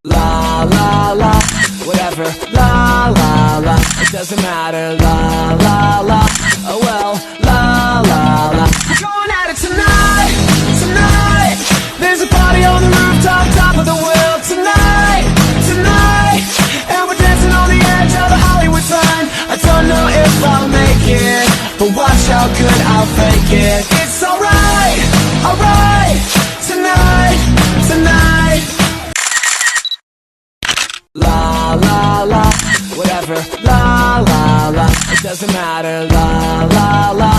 La la la, whatever. La la la, it doesn't matter. La la la, oh well. La la la, we're going at it tonight, tonight. There's a party on the rooftop, top of the world tonight, tonight. And we're dancing on the edge of the Hollywood sign. I don't know if I'll make it, but watch how good I'll fake it. It's alright, alright. Tonight, tonight. La la la, whatever. La la la, it doesn't matter. La la la.